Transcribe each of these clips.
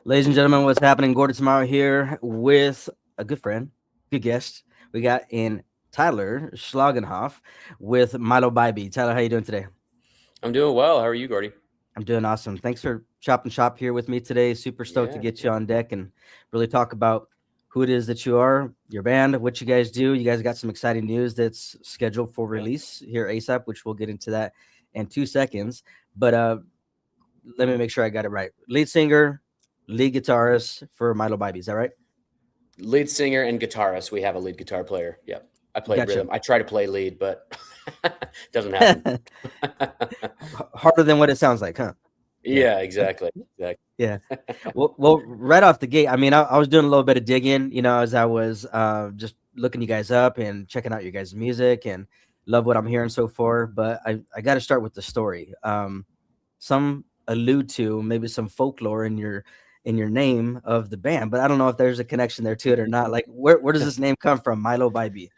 Ladies and gentlemen, what's happening? Gordie Tamayo here with a good friend, good guest. We got in Tyler Schlagenhauf with Mylo Bybee. Tyler, how you doing today? I'm doing well. How are you, Gordie? I'm doing awesome. Thanks for chopping shop here with me today. Super stoked to Yeah, get you yeah, on deck and really talk about who it is that you are, your band, what you guys do. You guys got some exciting news that's scheduled for yeah. release here ASAP, which we'll get into that in 2 seconds. But let me make sure I got it right. Lead singer, lead guitarist for Mylo Bybee. Is that right? Lead singer and guitarist. We have a lead guitar player. Yep. I play Gotcha. rhythm. I try to play lead, but doesn't happen. Harder than what it sounds like, huh? Yeah. Yeah, exactly. Exactly. Yeah. Well, right off the gate, I mean, I was doing a little bit of digging, as I was just looking you guys up and checking out your guys' music and love what I'm hearing so far. But I got to start with the story. Some allude to maybe some folklore in your name of the band, but I don't know if there's a connection there to it or not. Like, where does this name come from, Mylo Bybee?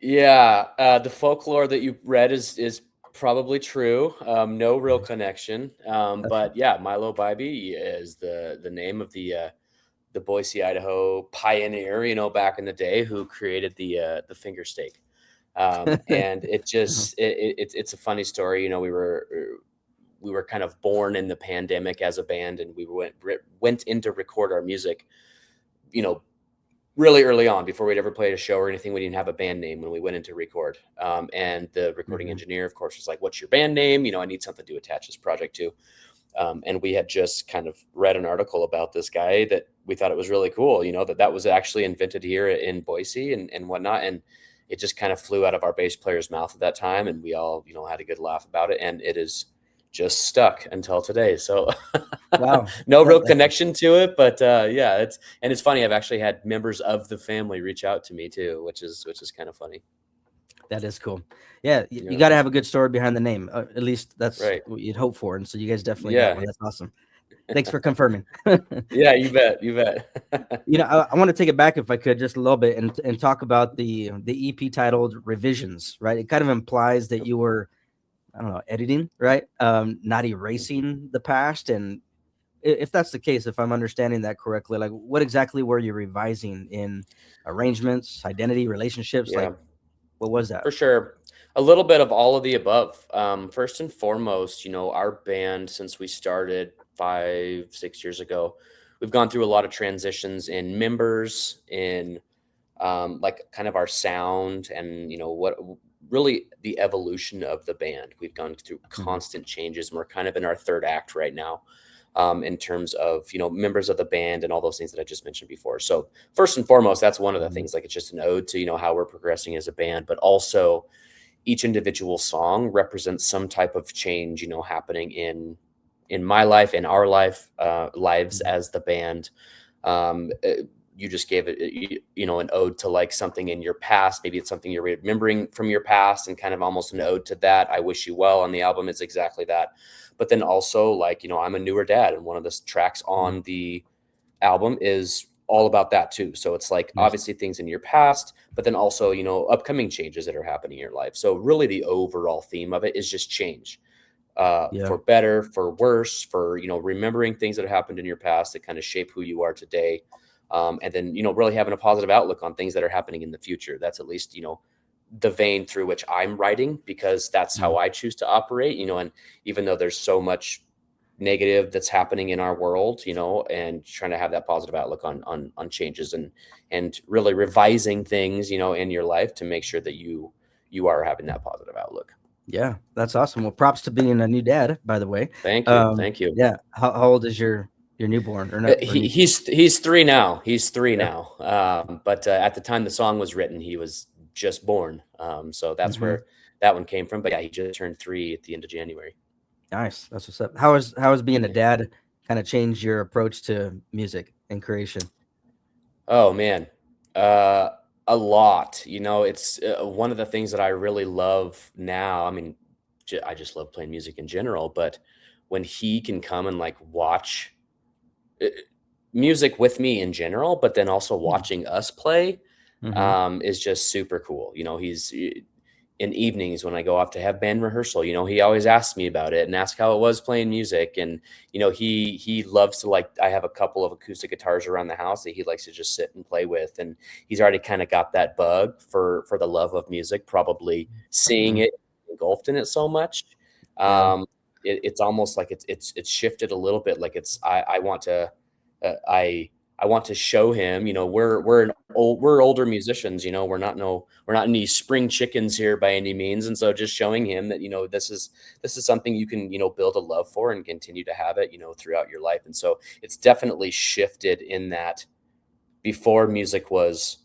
Yeah, the folklore that you read is probably true. No real connection. Okay. But yeah, Mylo Bybee is the name of the Boise, Idaho pioneer. Back in the day, who created the finger steak. And it Uh-huh. just it's a funny story. We were kind of born in the pandemic as a band, and we went in to record our music. You know, really early on, before we'd ever played a show or anything. We didn't have a band name when we went into record. And the recording Mhm. engineer, of course, was like, "What's your band name? I need something to attach this project to." And we had just kind of read an article about this guy that we thought it was really cool, that was actually invented here in Boise and whatnot. And it just kind of flew out of our bass player's mouth at that time. And we all, had a good laugh about it. And it is just stuck until today. So Wow. no real That's connection to it, but yeah, it's funny. I've actually had members of the family reach out to me too, which is kind of funny. That is cool. Yeah, you Yeah. got to have a good story behind the name. At least that's Right. what you'd hope for, and so you guys definitely got Yeah. one. That's awesome. Thanks for confirming. Yeah. You bet. You bet. I want to take it back if I could just a little bit and talk about the EP titled "Revisions." Right, it kind of implies that you were, I don't know, editing, right? Not erasing the past, and if that's the case, if I'm understanding that correctly, like what exactly were you revising in arrangements, identity, relationships? Like Yeah. what was that? For sure. A little bit of all of the above. First and foremost, our band, since we started 5, 6 years ago, we've gone through a lot of transitions in members, in like kind of our sound, and what really the evolution of the band. We've gone through Mhm. constant changes, and we're kind of in our third act right now. In terms of members of the band and all those things that I just mentioned before. So first and foremost, that's one of the Mhm. things. Like, it's just an ode to how we're progressing as a band, but also each individual song represents some type of change happening in my life, in our lives Mhm. as the band. You just gave it, an ode to like something in your past. Maybe it's something you're remembering from your past, and kind of almost an ode to that. I Wish You Well on the album is exactly that. But then also, like, I'm a newer dad, and one of the tracks Mhm. on the album is all about that too. So it's like Nice. obviously things in your past, but then also, upcoming changes that are happening in your life. So really the overall theme of it is just change, Yeah. for better, for worse, for, remembering things that have happened in your past that kind of shape who you are today. And then, really having a positive outlook on things that are happening in the future. That's at least, the vein through which I'm writing, because that's Mhm. how I choose to operate, and even though there's so much negative that's happening in our world, and trying to have that positive outlook on changes, and really revising things, in your life to make sure that you are having that positive outlook. Yeah, that's awesome. Well, props to being a new dad, by the way. Thank you. Thank you. Yeah. How old is your newborn or not or He, newborn? he's three now. He's three Yeah. now. But at the time the song was written, he was just born. So that's Hmm. where that one came from. But yeah, he just turned 3 at the end of January. Nice. That's what's up. How is being a Yeah. dad kind of changed your approach to music and creation? Oh man, uh, a lot. It's one of the things that I really love now. I mean, I just love playing music in general, but when he can come and like watch uh, music with me in general, but then also Yeah. watching us play, Hmm. is just super cool. in evenings when I go off to have band rehearsal, you know, he always asks me about it and asks how it was playing music. And, you know, he loves to, like, I have a couple of acoustic guitars around the house that he likes to just sit and play with. And he's already kind of got that bug for the love of music, probably seeing Mhm. it engulfed in it so much. Yeah. It's almost like it's shifted a little bit. Like I want to, I want to show him, you know, we're older musicians, you know, we're not any spring chickens here by any means. And so just showing him that, you know, this is something you can, you know, build a love for and continue to have it, you know, throughout your life. And so it's definitely shifted in that before music was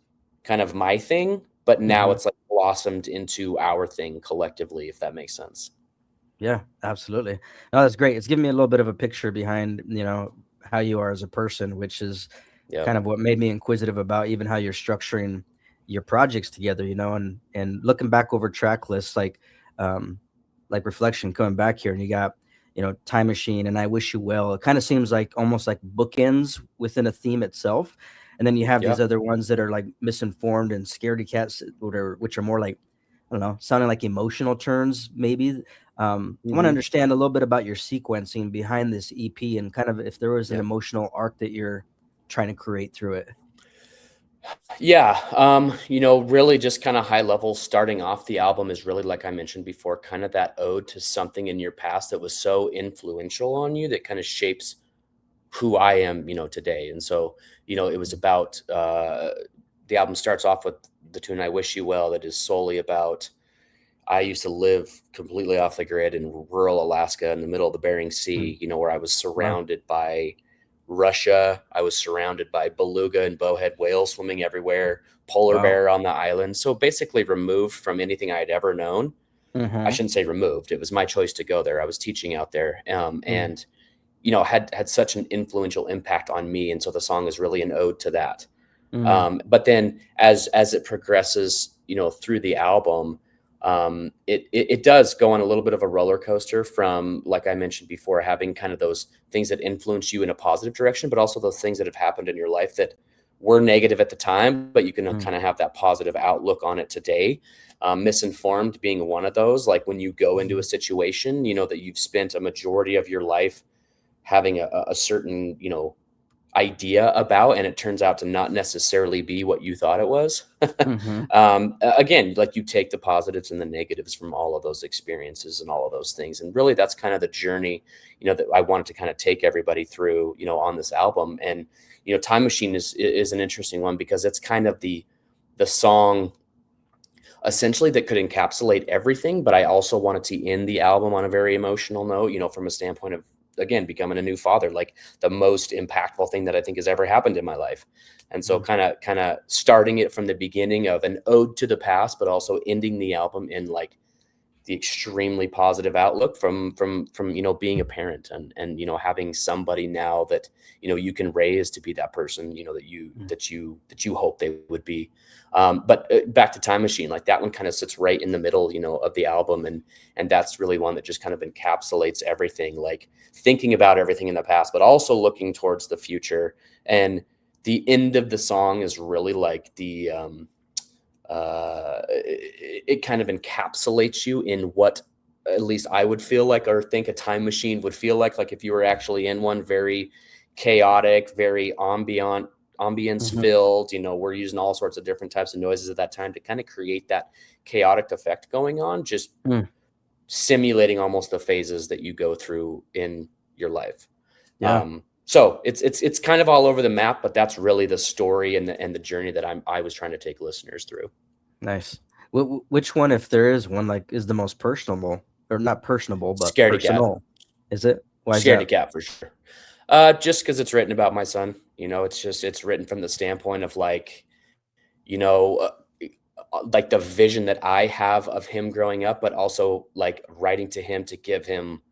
kind of my thing, but now Mhm. it's like blossomed into our thing collectively, if that makes sense. Yeah, absolutely. No, that's great. It's giving me a little bit of a picture behind, how you are as a person, which is Yep. kind of what made me inquisitive about even how you're structuring your projects together, and looking back over track lists um like Reflection coming back here, and you got, Time Machine and I Wish You Well. It kind of seems like almost like bookends within a theme itself. And then you have Yeah. these other ones that are like Misinformed and Scaredy Cats, which are more like, I don't know, sounding like emotional turns, maybe. I want to Hmm. understand a little bit about your sequencing behind this EP, and kind of if there was an Yeah. emotional arc that you're trying to create through it. Yeah, you know, really just kind of high level starting off the album is really, like I mentioned before, kind of that ode to something in your past that was so influential on you that kind of shapes who I am, you know, today. And so, you know, it was about the album starts off with the tune I Wish You Well, that is solely about I used to live completely off the grid in rural Alaska in the middle of the Bering Mm. Sea, you know, where I was Wow. surrounded by Russia. I was surrounded by beluga and bowhead whales swimming everywhere, polar Wow. bear on the island. So basically removed from anything I had ever known. I Mm-hmm. shouldn't say removed. It was my choice to go there. I was teaching out there. Mm. And you know, had such an influential impact on me. And so the song is really an ode to that. Mm. But then as it progresses, you know, through the album, it does go on a little bit of a roller coaster from, like I mentioned before, having kind of those things that influence you in a positive direction, but also those things that have happened in your life that were negative at the time, but you can Mm. kind of have that positive outlook on it today. Misinformed being one of those, like when you go into a Mhm. situation, you know, that you've spent a majority of your life having a certain, you know, idea about, and it turns out to not necessarily be what you thought it was. Mhm. Again, like you take the positives and the negatives from all of those experiences and all of those things. And really that's kind of the journey, you know, that I wanted to kind of take everybody through, you know, on this album. And, you know, Time Machine is an interesting one because it's kind of the song essentially that could encapsulate everything, but I also wanted to end the album on a very emotional note, you know, from a standpoint of, again, becoming a new father, like the most impactful thing that I think has ever happened in my life. And so Mm. kind of starting it from the beginning of an ode to the past, but also ending the album in like the extremely positive outlook from you know, being a parent and you know, having somebody now that, you know, you can raise to be that person, you know, Mm. that you hope they would be. But back to Time Machine, like that one kind of sits right in the middle, you know, of the album. And that's really one that just kind of encapsulates everything, like thinking about everything in the past but also looking towards the future. And the end of the song is really like it kind of encapsulates you in what at least I would feel like or think a time machine would feel like if you were actually in one, very chaotic, very ambience Mhm. filled. You know, we're using all sorts of different types of noises at that time to kind of create that chaotic effect going on, just Mm. simulating almost the phases that you go through in your life. Yeah. So it's kind of all over the map, but that's really the story and the journey that I was trying to take listeners through. Nice. Which one, if there is one, like, is the most personable, or not personable, but Scaredy cat. personal? Is it? Why is Scaredy that? cat for sure. Just because it's written about my son. You know, it's written from the standpoint of like, you know, like the vision that I have of him growing up, but also like writing to him to give him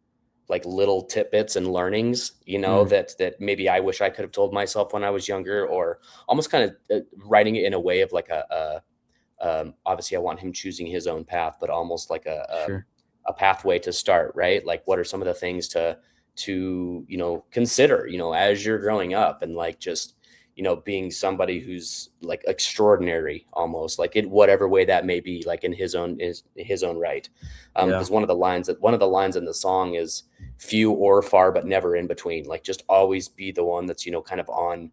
like little tidbits and learnings, you know, Mm. that maybe I wish I could have told myself when I was younger, or almost kind of writing it in a way of like obviously I want him choosing his own path, but almost like Sure. a pathway to start, right? Like what are some of the things to you know, consider, you know, as you're growing up, and like just, being somebody who's like extraordinary, almost like in whatever way that may be, like in his own right. Yeah. Because one of the lines in the song is few or far, but never in between. Like just always be the one that's kind of on.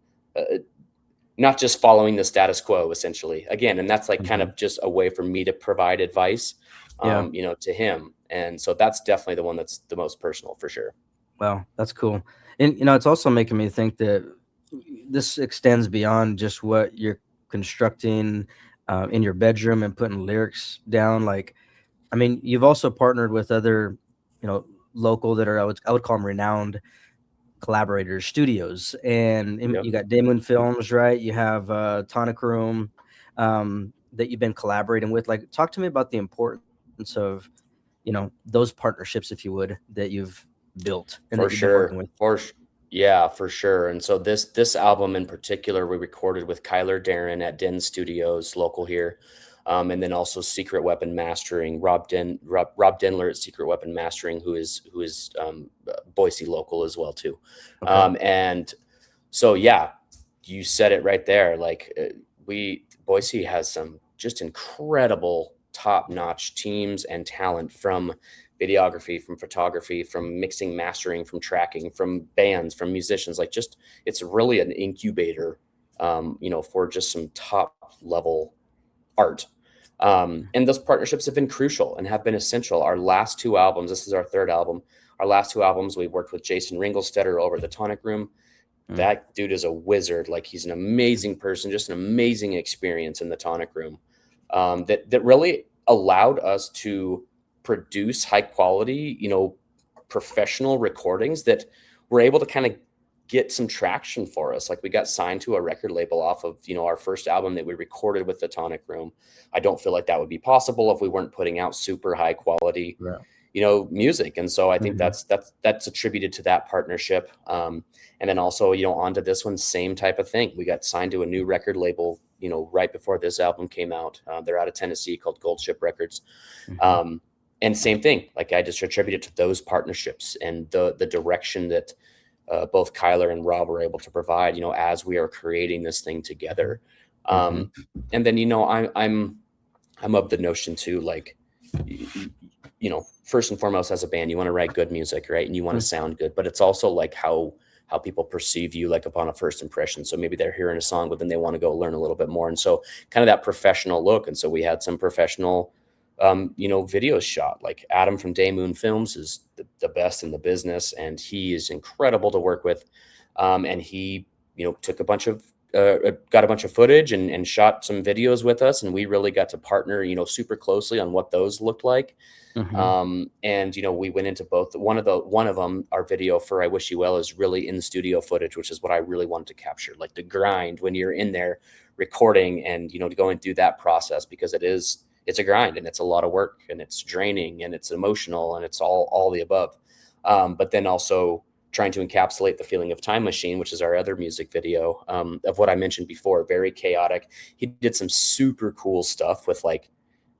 Not just following the status quo, essentially, again, and that's like kind Mhm. of just a way for me to provide advice Yeah. to him. And so that's definitely the one that's the most personal for sure. Wow, that's cool. And it's also making me think that this extends beyond just what you're constructing in your bedroom and putting lyrics down. Like, I mean, you've also partnered with other, you know, local that are I would call them renowned collaborators, studios, and Yep. you got Damon Films, right? You have Tonic Room that you've been collaborating with. Like, talk to me about the importance of those partnerships, if you would, that you've built and For that you've been working sure. with. Yeah, for sure. And so this album in particular, we recorded with Kyler Darren at Den Studios, local here. And then also Secret Weapon Mastering, Rob Denler at Secret Weapon Mastering, who is Boise local as well too. Okay. And so yeah, you said it right there. Like we Boise has some just incredible top-notch teams and talent, from videography, from photography, from mixing, mastering, from tracking, from bands, from musicians. Like just it's really an incubator, for just some top level art. And those partnerships have been crucial and have been essential. Our last two albums, this is our third album. Our last two albums, we worked with Jason Ringelstetter over at the Tonic Room. Mm. That dude is a wizard. Like he's an amazing person, just an amazing experience in the Tonic Room. That really allowed us to produce high quality, professional recordings that were able to kind of get some traction for us. Like we got signed to a record label off of, our first album that we recorded with the Tonic Room. I don't feel like that would be possible if we weren't putting out super high quality, Right. music. And so I think Mhm. that's attributed to that partnership. And then also, onto this one, same type of thing. We got signed to a new record label, right before this album came out. They're out of Tennessee, called Gold Ship Records. Mhm. Um, and same thing, like I just attribute it to those partnerships and the direction that both Kyler and Rob were able to provide, as we are creating this thing together. Mhm. Um, and then, I'm of the notion too, like, first and foremost, as a band, you want to write good music, right? And you want to Mm. sound good, but it's also like how people perceive you, like upon a first impression. So maybe they're hearing a song, but then they want to go learn a little bit more. And so kind of that professional look. And so we had some professional, videos shot. Like Adam from Day Moon Films is the best in the business, and he is incredible to work with. And he, took a bunch of got a bunch of footage and shot some videos with us, and we really got to partner, super closely on what those looked like. Mhm. And we went into both. One of them, our video for I Wish You Well, is really in studio footage, which is what I really wanted to capture, like the grind when you're in there recording and going through that process, because it's a grind and it's a lot of work and it's draining and it's emotional and it's all the above. But then also trying to encapsulate the feeling of Time Machine, which is our other music video, of what I mentioned before, very chaotic. He did some super cool stuff with like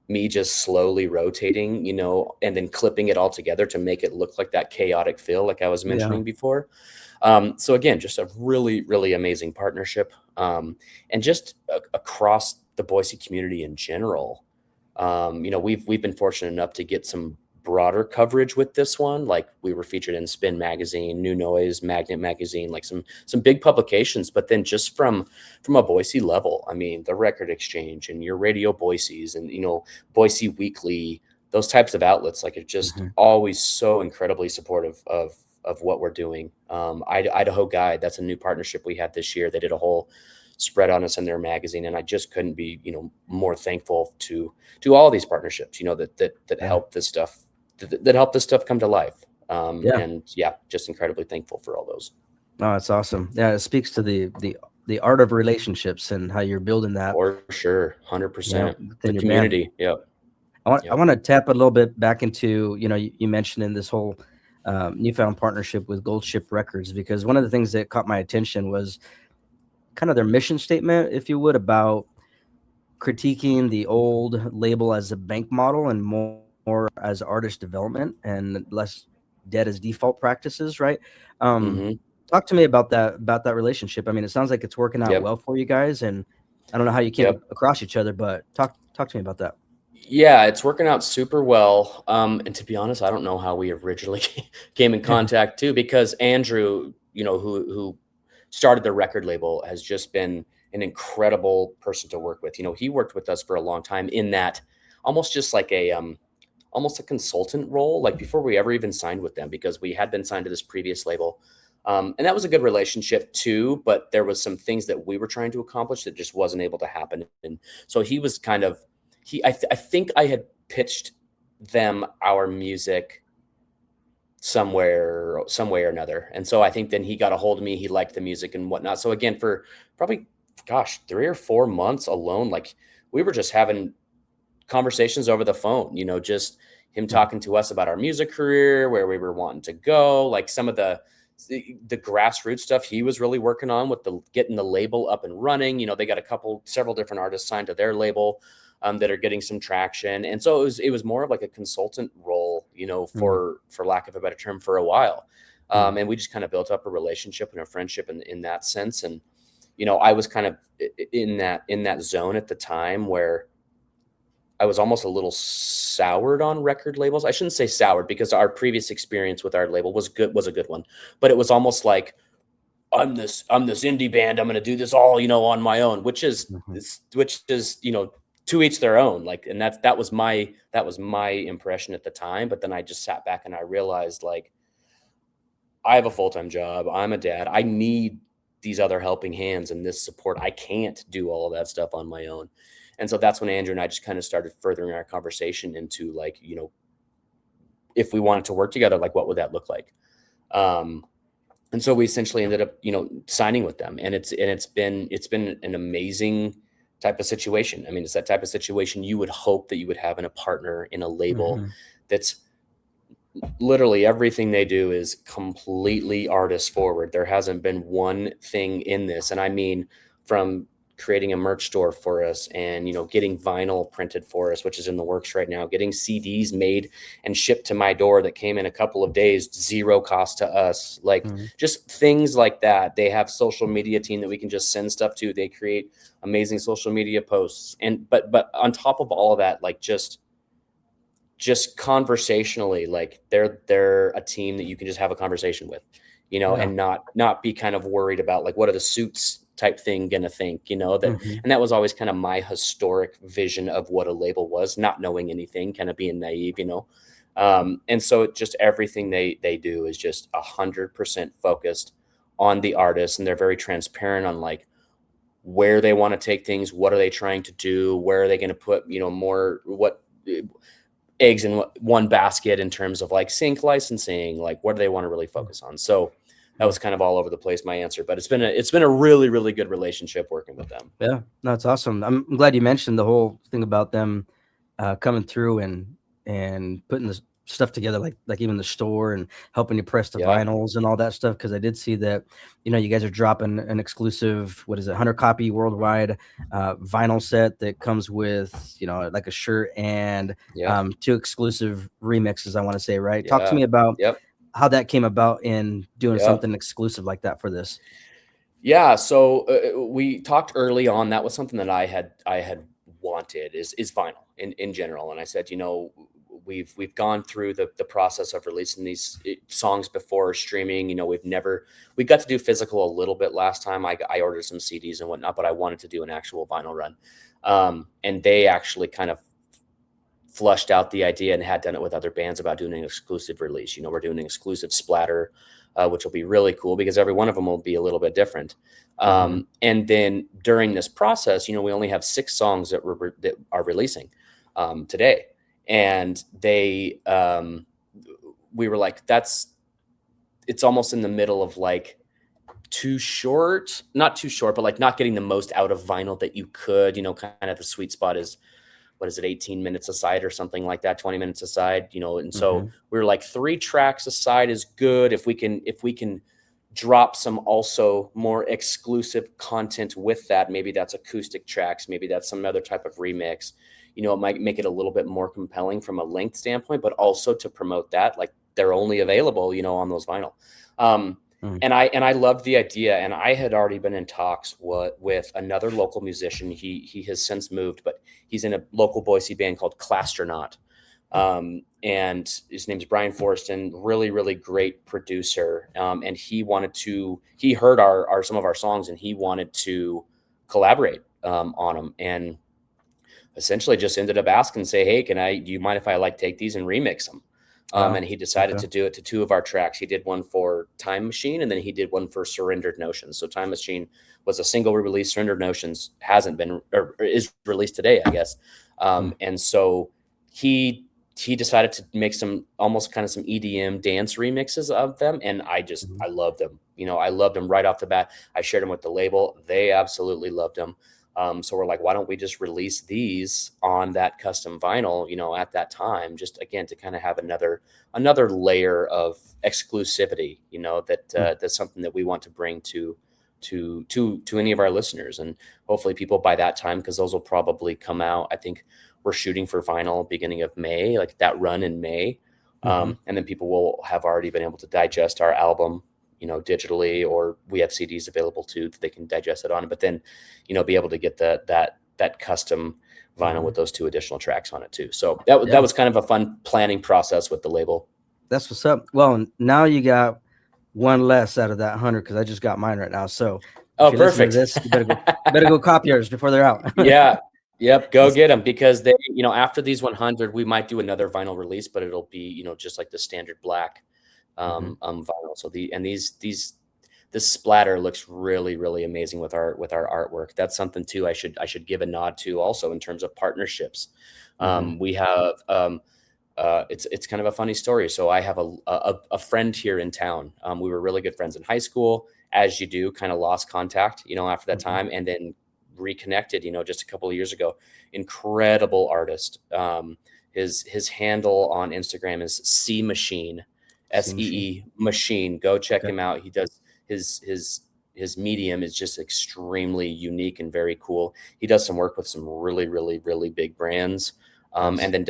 me just slowly rotating, and then clipping it all together to make it look like that chaotic feel, like I was Yeah. mentioning before. So again, just a really, really amazing partnership. And just across the Boise community in general, we've been fortunate enough to get some broader coverage with this one. Like we were featured in Spin Magazine, New Noise, Magnet Magazine, like some big publications. But then just from a Boise level, I mean, the Record Exchange and your Radio Boise's and Boise Weekly, those types of outlets, like, are just Mhm. always so incredibly supportive of what we're doing. Idaho Guide, that's a new partnership we had this year. They did a whole spread on us in their magazine, and I just couldn't be more thankful to all these partnerships that Yeah. help this stuff that help this stuff come to life. Yeah. And yeah, just incredibly thankful for all those. Oh, that's awesome. Yeah, it speaks to the art of relationships and how you're building that, For sure, you know, 100%. The within your band. community. Yep. I Yep. want to tap a little bit back into, you mentioned in this whole newfound partnership with Gold Ship Records, because one of the things that caught my attention was kind of their mission statement, if you would, about critiquing the old label as a bank model and more as artist development and less dead as default practices, right? Um, Hmm. talk to me about that relationship. I mean, it sounds like it's working out Yep. well for you guys, and I don't know how you came Yep. across each other, but talk to me about that. Yeah, it's working out super well. And to be honest, I don't know how we originally came in contact too, because Andrew, who started the record label, has just been an incredible person to work with. He worked with us for a long time in that almost just like almost a consultant role, like before we ever even signed with them, because we had been signed to this previous label. And that was a good relationship too, but there was some things that we were trying to accomplish that just wasn't able to happen. And so he was kind of, I think I had pitched them our music somewhere, some way or another. And so I think then he got a hold of me. He liked the music and whatnot. So again, for probably, gosh, 3 or 4 months alone, like we were just having conversations over the phone, just him talking to us about our music career, where we were wanting to go, like some of the grassroots stuff he was really working on with the getting the label up and running. They got several different artists signed to their label that are getting some traction. And so it was more of like a consultant role, Mm, for lack of a better term, for a while. mm, And we just kind of built up a relationship and a friendship in that sense. And, I was kind of in that zone at the time where I was almost a little soured on record labels. I shouldn't say soured, because our previous experience with our label was a good one, but it was almost like I'm this indie band. I'm going to do this all, on my own, which is mhm, to each their own. Like, and that was my impression at the time. But then I just sat back and I realized, like, I have a full-time job. I'm a dad. I need these other helping hands and this support. I can't do all of that stuff on my own. And so that's when Andrew and I just kind of started furthering our conversation into, like, if we wanted to work together, like, what would that look like? Um, and so we essentially ended up, signing with them, and it's been an amazing type of situation. I mean, it's that type of situation you would hope that you would have in a partner in a label mhm. that's literally everything they do is completely artist forward. There hasn't been one thing in this. And I mean, from creating a merch store for us and, getting vinyl printed for us, which is in the works right now, getting CDs made and shipped to my door that came in a couple of days, zero cost to us. Like, Mhm. just things like that. They have social media team that we can just send stuff to. They create amazing social media posts. And, but on top of all of that, like, just conversationally, like, they're a team that you can just have a conversation with, Yeah. and not be kind of worried about, like, what are the suits type thing gonna think, that. Mhm. And that was always kind of my historic vision of what a label was, not knowing anything, kind of being naive. And so just everything they do is just 100% focused on the artist, and they're very transparent on, like, where they want to take things, what are they trying to do, where are they going to put, more, what eggs in one basket in terms of, like, sync licensing, like, what do they want to really Mm, focus on. So that mm. was kind of all over the place, my answer, but it's been a really, really good relationship working with them. Yeah, no, it's awesome. I'm glad you mentioned the whole thing about them coming through and putting this stuff together, like even the store and helping you press the Yeah. vinyls and all that stuff. Because I did see that, you guys are dropping an exclusive, what is it, 100 copy worldwide vinyl set that comes with, like a shirt and Yep. two exclusive remixes. I want to say, right? Talk to Yeah. me about Yep. how that came about in doing Yep. something exclusive like that for this. Yeah, so we talked early on. That was something that I had wanted, is vinyl in general. And I said, we've gone through the process of releasing these songs before streaming. We got to do physical a little bit last time. I ordered some CDs and whatnot, but I wanted to do an actual vinyl run. And they actually kind of flushed out the idea and had done it with other bands about doing an exclusive release. We're doing an exclusive splatter, which will be really cool because every one of them will be a little bit different. Hmm. And then during this process, we only have 6 songs that are releasing today, and we were like, it's almost in the middle of, like, too short, not too short, but, like, not getting the most out of vinyl that you could. Kind of the sweet spot is, what is it, 18 minutes a side or something like that, 20 minutes a side. And so Hmm. we were like, 3 tracks a side is good. If we can drop some also more exclusive content with that, maybe that's acoustic tracks, maybe that's some other type of remix, it might make it a little bit more compelling from a length standpoint, but also to promote that, like, they're only available, on those vinyl. Mm. And I loved the idea, and I had already been in talks with another local musician. He has since moved, but he's in a local Boise band called Clastronaut. And his name's Brian Forston, really, really great producer. And he heard our some of our songs, and he wanted to collaborate on them, and essentially just ended up asking, say, hey, do you mind if I take these and remix them? And Wow. he decided Okay. to do it to two of our tracks. He did one for Time Machine, and then he did one for Surrendered Notions. So Time Machine was a single release. Surrendered Notions hasn't been, or is released today, I guess. Mm. And so he he decided to make some almost kind of some EDM dance remixes of them, and Mhm. I loved them. I loved them right off the bat. I shared them with the label. They absolutely loved them. So we're like, why don't we just release these on that custom vinyl, at that time, just again to kind of have another layer of exclusivity, Mm. that's something that we want to bring to any of our listeners, and hopefully people by that time, because those will probably come out. I think we're shooting for vinyl beginning of May, like that run in May, Mhm. and then people will have already been able to digest our album, digitally, or we have CDs available too that they can digest it on. But then, be able to get that custom vinyl with Mhm. those two additional tracks on it too. So that Yeah, was kind of a fun planning process with the label. that's what's up. Well, now you got one less out of that 100 because I just got mine right now. So if Oh, you're listening to perfect. this, you better go copy yours before they're out. Yeah. Yep. Go That's get them, because they, after these 100, we might do another vinyl release, but it'll be, just like the standard black Mhm. vinyl. So this splatter looks really, really amazing with our artwork. That's something too I should give a nod to also in terms of partnerships. Mhm. We have it's kind of a funny story. So I have a friend here in town. We were really good friends in high school, as you do, kind of lost contact, after that Mhm. time, and then reconnected, just a couple of years ago. Incredible artist. His handle on Instagram is C Machine, See machine. SEE Machine. Go check Okay. him out. He does his medium is just extremely unique and very cool. He does some work with some really, really, really big brands, and Nice. then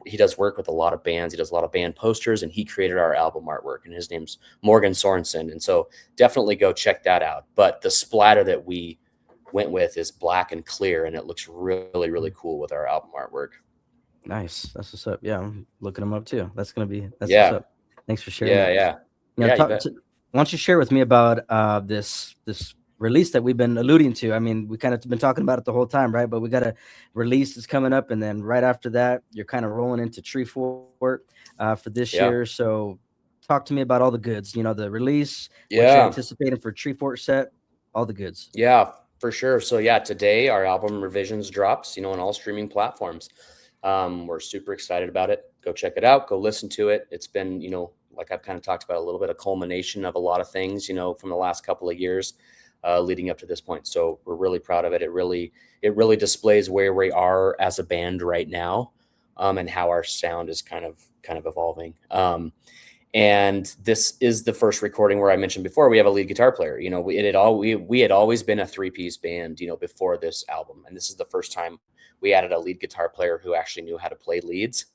he does work with a lot of bands. He does a lot of band posters, and he created our album artwork. And his name's Morgan Sorensen. And so definitely go check that out. But the splatter that we went with is black and clear, and it looks really, really Mm. cool with our album artwork. Nice. That's what's up. Yeah, I'm looking them up too. That's what's Yeah, up. Thanks for sharing yeah, that. yeah, yeah. You Talk bet. to, why don't you share with me about this release that we've been alluding to? I mean, we kind of been talking about it the whole time, right? But we got a release that's coming up, and then right after that, you're kind of rolling into Treefort for this year. Yeah, So, talk to me about all the goods. The release, what you're yeah. anticipating for Treefort set, all the goods. Yeah, for sure. So yeah, today our album Revisions drops, on all streaming platforms. We're super excited about it. Go check it out. Go listen to it. It's been, like I've kind of talked about, a little bit of culmination of a lot of things, from the last couple of years, leading up to this point. So we're really proud of it. It really displays where we are as a band right now, and how our sound is kind of evolving. And this is the first recording where I mentioned before we have a lead guitar player. We had always been a three-piece band, before this album, and this is the first time we added a lead guitar player who actually knew how to play leads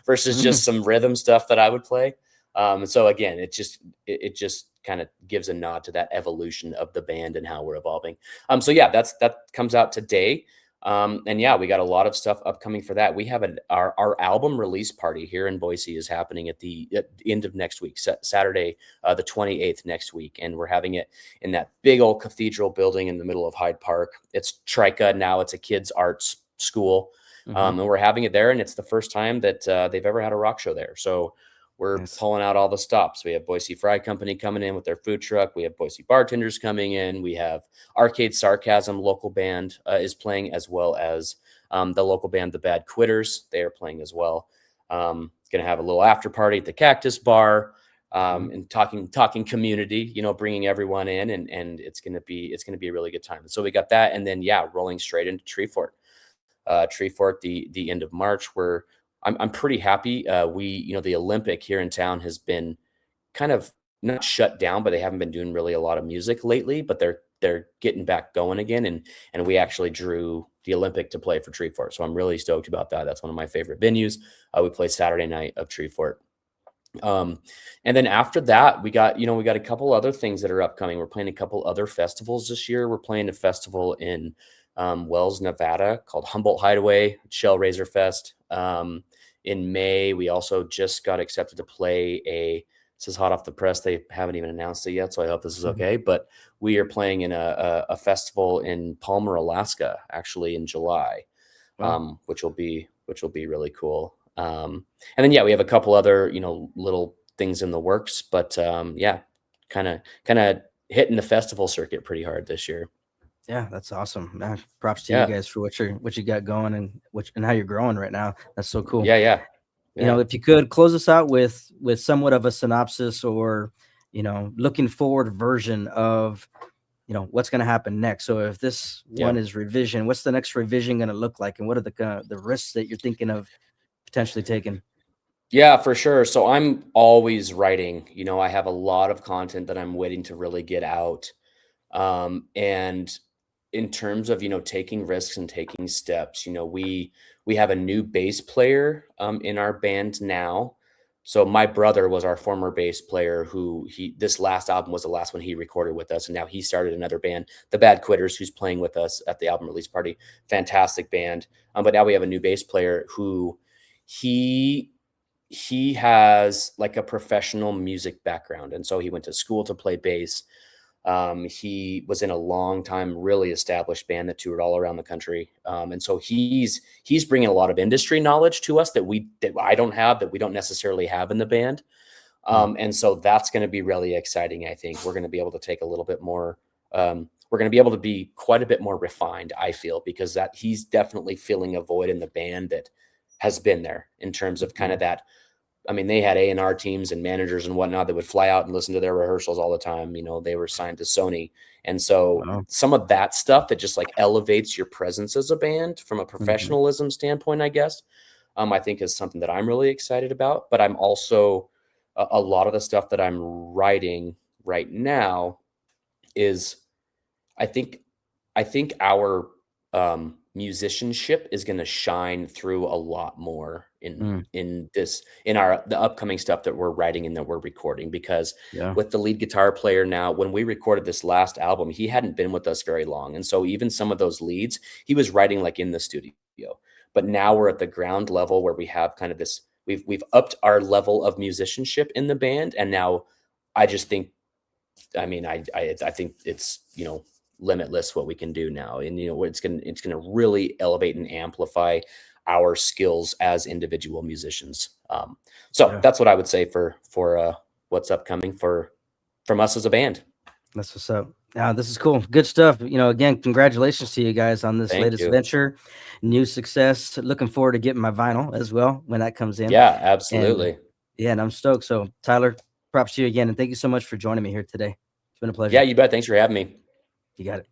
versus just some rhythm stuff that I would play. And so again, it just kind of gives a nod to that evolution of the band and how we're evolving. So yeah, that comes out today. And yeah, we got a lot of stuff upcoming for that. We have our album release party here in Boise is happening at the end of next week, Saturday, the 28th next week. And we're having it in that big old cathedral building in the middle of Hyde Park. It's Trica now. It's a kids arts school. Hmm. And we're having it there. And it's the first time that they've ever had a rock show there. So we're Nice. pulling out all the stops. We have Boise Fry Company coming in with their food truck. We have Boise bartenders coming in. We have Arcade Sarcasm local band is playing, as well as the local band The Bad Quitters. They are playing as well. Going to have a little after party at the Cactus Bar, Hmm. and talking community. Bringing everyone in, and it's gonna be a really good time. So we got that, and then yeah, rolling straight into Treefort. Treefort the end of March. Where I'm pretty happy. The Olympic here in town has been kind of not shut down, but they haven't been doing really a lot of music lately, but they're getting back going again. And we actually drew the Olympic to play for Treefort. So I'm really stoked about that. That's one of my favorite venues. We play Saturday night of Treefort. Um, and then after that, we got a couple other things that are upcoming. We're playing a couple other festivals this year. We're playing a festival in Wells, Nevada called Humboldt Hideaway Shell Razor Fest. In May, we also just got accepted to play this is hot off the press. They haven't even announced it yet, so I hope this is okay. But we are playing in a festival in Palmer, Alaska, actually in July, Wow. which will be really cool. And then, yeah, we have a couple other, little things in the works, but yeah, kind of hitting the festival circuit pretty hard this year. Yeah, that's awesome. Man, props to you Yeah. guys for what you got going and how you're growing right now. That's so cool. Yeah. Yeah. Yeah. If you could close us out with somewhat of a synopsis, or looking forward version of what's going to happen next. So if this one Yeah. is revision, what's the next revision going to look like, and what are the risks that you're thinking of potentially taking? Yeah, for sure. So I'm always writing. I have a lot of content that I'm waiting to really get out. And in terms of, taking risks and taking steps, we have a new bass player in our band now. So my brother was our former bass player who this last album was the last one he recorded with us. And now he started another band, The Bad Quitters, who's playing with us at the album release party. Fantastic band. But now we have a new bass player who he he has like a professional music background. And so he went to school to play bass. He was in a long time, really established band that toured all around the country, and so he's bringing a lot of industry knowledge to us that I don't have, that we don't necessarily have in the band, Mm. and so that's going to be really exciting. I think we're going to be able to take a little bit more. We're going to be able to be quite a bit more refined, I feel, because that he's definitely filling a void in the band that has been there in terms of kind of that. I mean, they had A&R teams and managers and whatnot that would fly out and listen to their rehearsals all the time. They were signed to Sony. And so Wow. some of that stuff that just like elevates your presence as a band from a Mhm. professionalism standpoint, I guess, I think is something that I'm really excited about. But I'm also, a lot of the stuff that I'm writing right now is I think our musicianship is going to shine through a lot more Mm. in our the upcoming stuff that we're writing and that we're recording, because Yeah. with the lead guitar player now, when we recorded this last album, he hadn't been with us very long, and so even some of those leads he was writing like in the studio. But now we're at the ground level where we have kind of this, we've upped our level of musicianship in the band, and now I just think, I mean, I think it's, limitless what we can do now, and it's gonna really elevate and amplify our skills as individual musicians. So Yeah. that's what I would say for what's upcoming from us as a band. That's what's up. Yeah, this is cool. Good stuff. Again, congratulations to you guys on this Thank latest you. venture. New success. Looking forward to getting my vinyl as well when that comes in. Yeah, And absolutely. yeah, and I'm stoked. So, Tyler, props to you again. And thank you so much for joining me here today. It's been a Yeah, pleasure. you bet. Thanks for having me. You got it.